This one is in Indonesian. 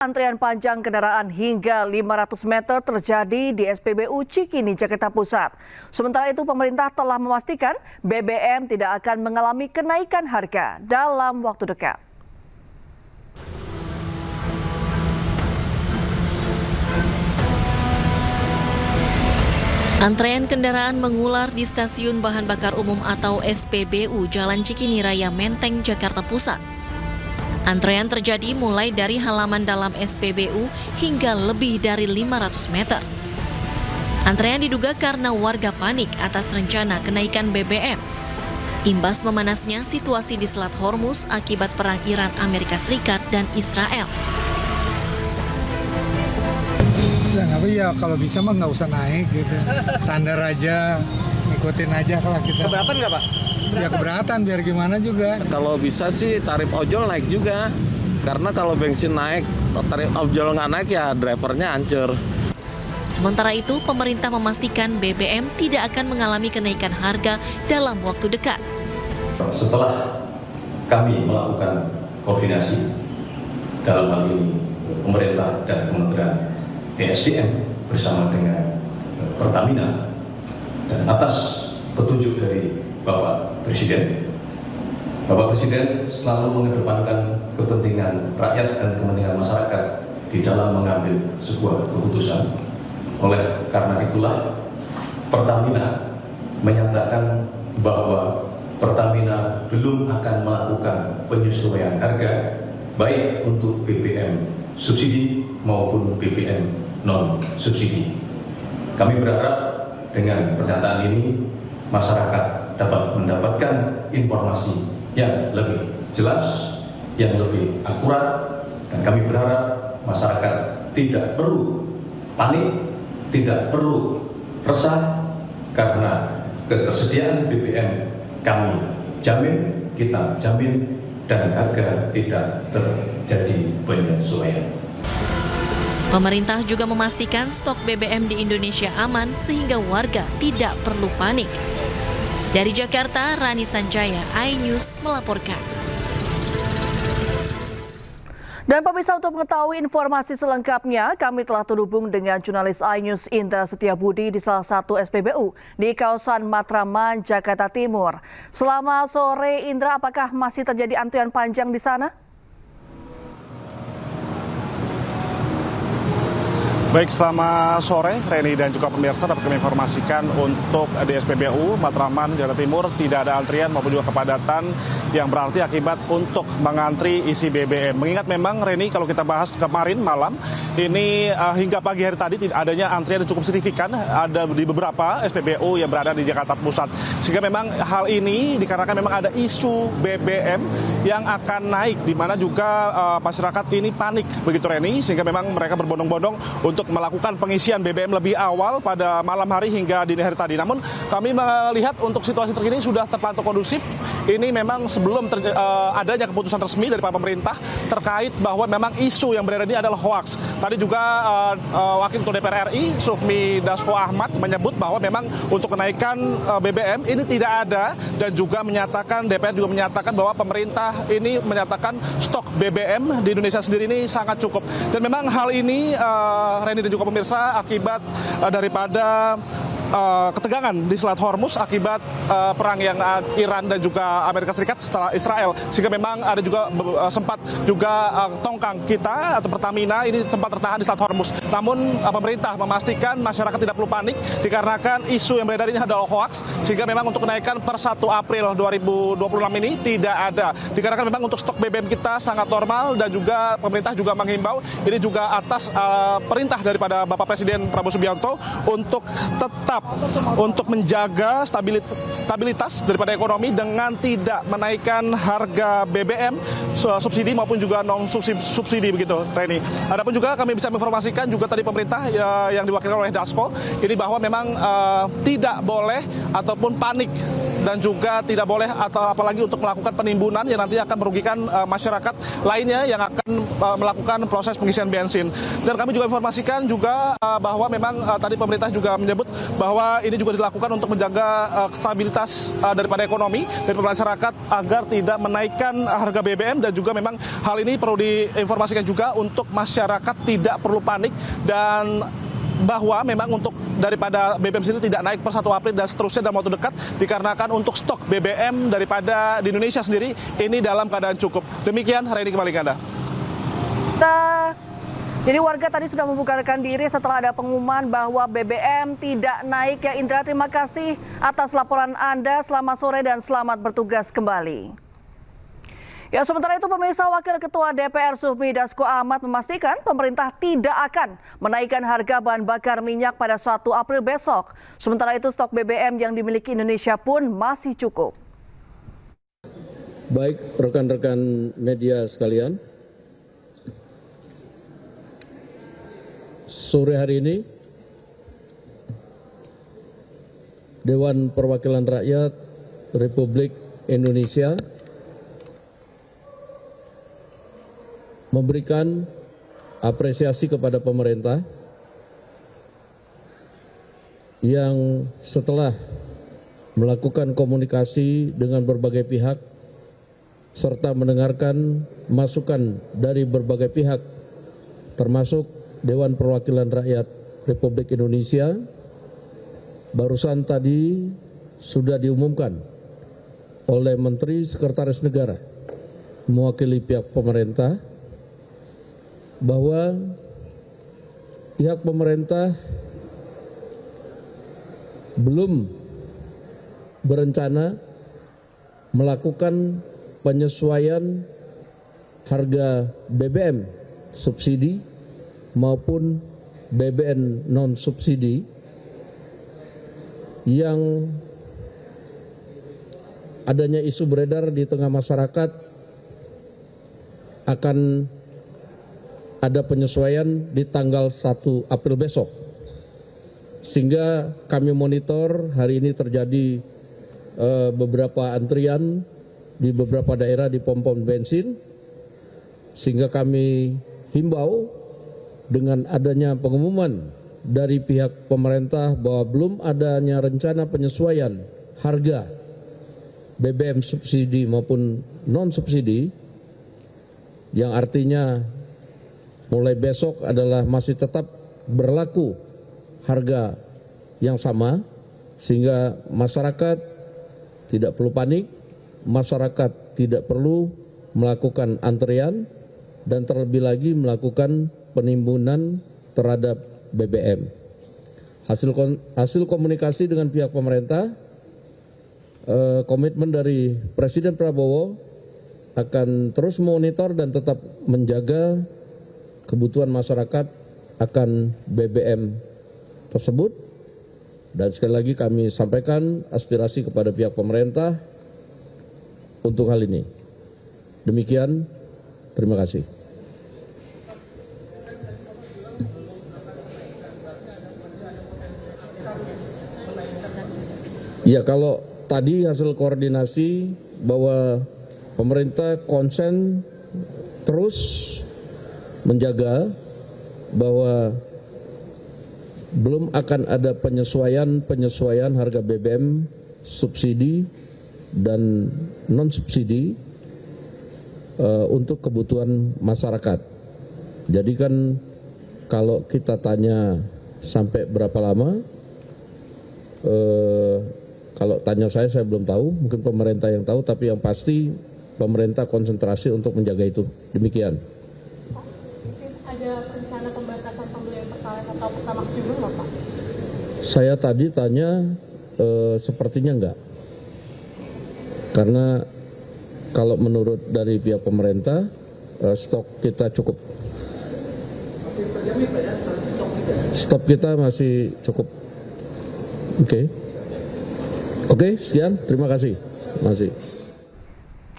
Antrian panjang kendaraan hingga 500 meter terjadi di SPBU Cikini, Jakarta Pusat. Sementara itu, pemerintah telah memastikan BBM tidak akan mengalami kenaikan harga dalam waktu dekat. Antrean kendaraan mengular di Stasiun Bahan Bakar Umum atau SPBU Jalan Cikini Raya Menteng, Jakarta Pusat. Antrean terjadi mulai dari halaman dalam SPBU hingga lebih dari 500 meter. Antrean diduga karena warga panik atas rencana kenaikan BBM. Imbas memanasnya situasi di Selat Hormuz akibat perang Iran, Amerika Serikat, dan Israel. Ya kalau bisa mah nggak usah naik gitu, sandar aja, ngikutin aja kalau kita. Keberatan nggak Pak? Ya keberatan, biar gimana juga. Kalau bisa sih tarif ojol naik juga, karena kalau bensin naik, tarif ojol nggak naik ya drivernya hancur. Sementara itu, pemerintah memastikan BBM tidak akan mengalami kenaikan harga dalam waktu dekat. Setelah kami melakukan koordinasi dalam hal ini pemerintah dan Kementerian ESDM bersama dengan Pertamina dan atas petunjuk dari Bapak Presiden selalu mengedepankan kepentingan rakyat dan kepentingan masyarakat di dalam mengambil sebuah keputusan. Oleh karena itulah Pertamina menyatakan bahwa Pertamina belum akan melakukan penyesuaian harga baik untuk BBM subsidi maupun BBM non subsidi. Kami berharap dengan pernyataan ini masyarakat dapat mendapatkan informasi yang lebih jelas, yang lebih akurat, dan kami berharap masyarakat tidak perlu panik, tidak perlu resah karena ketersediaan BBM kami jamin, kita jamin, dan harga tidak terjadi penyesuaian. Pemerintah juga memastikan stok BBM di Indonesia aman sehingga warga tidak perlu panik. Dari Jakarta, Rani Sanjaya, iNews melaporkan. Dan pemirsa, untuk mengetahui informasi selengkapnya, kami telah terhubung dengan jurnalis iNews Indra Setiabudi di salah satu SPBU di kawasan Matraman, Jakarta Timur. Selamat sore, Indra. Apakah masih terjadi antrian panjang di sana? Baik, selamat sore Reni dan juga pemirsa. Dapat kami informasikan untuk di SPBU Matraman, Jakarta Timur tidak ada antrian maupun juga kepadatan yang berarti akibat untuk mengantri isi BBM. Mengingat memang Reni, kalau kita bahas kemarin malam ini hingga pagi hari tadi tidak adanya antrian yang cukup signifikan ada di beberapa SPBU yang berada di Jakarta Pusat. Sehingga memang hal ini dikarenakan memang ada isu BBM yang akan naik, di mana juga masyarakat ini panik begitu Reni, sehingga memang mereka berbondong-bondong untuk melakukan pengisian BBM lebih awal pada malam hari hingga dini hari tadi. Namun kami melihat untuk situasi terkini sudah terpantau kondusif. Ini memang sebelum adanya keputusan resmi dari pemerintah terkait bahwa memang isu yang beredar ini adalah hoaks. Tadi juga Wakil Ketua DPR RI Sufmi Dasko Ahmad menyebut bahwa memang untuk kenaikan BBM ini tidak ada, dan juga menyatakan DPR juga menyatakan bahwa pemerintah ini menyatakan stok BBM di Indonesia sendiri ini sangat cukup. Dan memang hal ini Reni dan juga pemirsa akibat daripada ketegangan di Selat Hormuz akibat perang yang Iran dan juga Amerika Serikat setelah Israel, sehingga memang ada juga sempat juga tongkang kita atau Pertamina ini sempat tertahan di Selat Hormuz. Namun pemerintah memastikan masyarakat tidak perlu panik dikarenakan isu yang beredar ini adalah hoaks, sehingga memang untuk kenaikan per 1 April 2026 ini tidak ada. Dikarenakan memang untuk stok BBM kita sangat normal, dan juga pemerintah juga menghimbau ini juga atas perintah daripada Bapak Presiden Prabowo Subianto untuk tetap untuk menjaga stabilitas daripada ekonomi dengan tidak menaikkan harga BBM subsidi maupun juga non subsidi begitu Reni. Adapun juga kami bisa menginformasikan juga tadi pemerintah yang diwakilkan oleh Dasko ini bahwa memang tidak boleh ataupun panik dan juga tidak boleh atau apalagi untuk melakukan penimbunan yang nanti akan merugikan masyarakat lainnya yang akan melakukan proses pengisian bensin. Dan kami juga informasikan juga bahwa memang tadi pemerintah juga menyebut bahwa ini juga dilakukan untuk menjaga stabilitas daripada ekonomi dari masyarakat agar tidak menaikkan harga BBM, dan juga memang hal ini perlu diinformasikan juga untuk masyarakat tidak perlu panik, dan bahwa memang untuk daripada BBM sendiri tidak naik per 1 April dan seterusnya dalam waktu dekat, dikarenakan untuk stok BBM daripada di Indonesia sendiri ini dalam keadaan cukup. Demikian, hari ini kembali ke Anda. Jadi warga tadi sudah membubarkan diri setelah ada pengumuman bahwa BBM tidak naik. Ya Indra, terima kasih atas laporan Anda. Selamat sore dan selamat bertugas kembali. Ya, sementara itu pemirsa, Wakil Ketua DPR Sufmi Dasko Ahmad memastikan pemerintah tidak akan menaikkan harga bahan bakar minyak pada 1 April besok. Sementara itu stok BBM yang dimiliki Indonesia pun masih cukup. Baik rekan-rekan media sekalian, sore hari ini Dewan Perwakilan Rakyat Republik Indonesia memberikan apresiasi kepada pemerintah yang setelah melakukan komunikasi dengan berbagai pihak serta mendengarkan masukan dari berbagai pihak termasuk Dewan Perwakilan Rakyat Republik Indonesia, barusan tadi sudah diumumkan oleh Menteri Sekretaris Negara mewakili pihak pemerintah bahwa pihak pemerintah belum berencana melakukan penyesuaian harga BBM subsidi maupun BBM non subsidi yang adanya isu beredar di tengah masyarakat akan ada penyesuaian di tanggal 1 April besok. Sehingga kami monitor hari ini terjadi beberapa antrian di beberapa daerah di pom-pom bensin, sehingga kami himbau dengan adanya pengumuman dari pihak pemerintah bahwa belum adanya rencana penyesuaian harga BBM subsidi maupun non subsidi, yang artinya mulai besok adalah masih tetap berlaku harga yang sama, sehingga masyarakat tidak perlu panik, masyarakat tidak perlu melakukan antrian, dan terlebih lagi melakukan penimbunan terhadap BBM. Hasil komunikasi dengan pihak pemerintah, komitmen dari Presiden Prabowo akan terus memonitor dan tetap menjaga kebutuhan masyarakat akan BBM tersebut. Dan sekali lagi kami sampaikan aspirasi kepada pihak pemerintah untuk hal ini. Demikian, terima kasih. Ya, kalau tadi hasil koordinasi bahwa pemerintah konsen terus menjaga bahwa belum akan ada penyesuaian harga BBM subsidi dan non subsidi untuk kebutuhan masyarakat. Jadi kan kalau kita tanya sampai berapa lama, kalau tanya saya belum tahu, mungkin pemerintah yang tahu, tapi yang pasti pemerintah konsentrasi untuk menjaga itu. Demikian. Ada rencana pembatasan pembelian Pertalite atau Pertamax juga nggak, Pak? Saya tadi tanya, sepertinya enggak. Karena kalau menurut dari pihak pemerintah, stok kita cukup. Stok kita masih cukup. Oke, sekian. Terima kasih.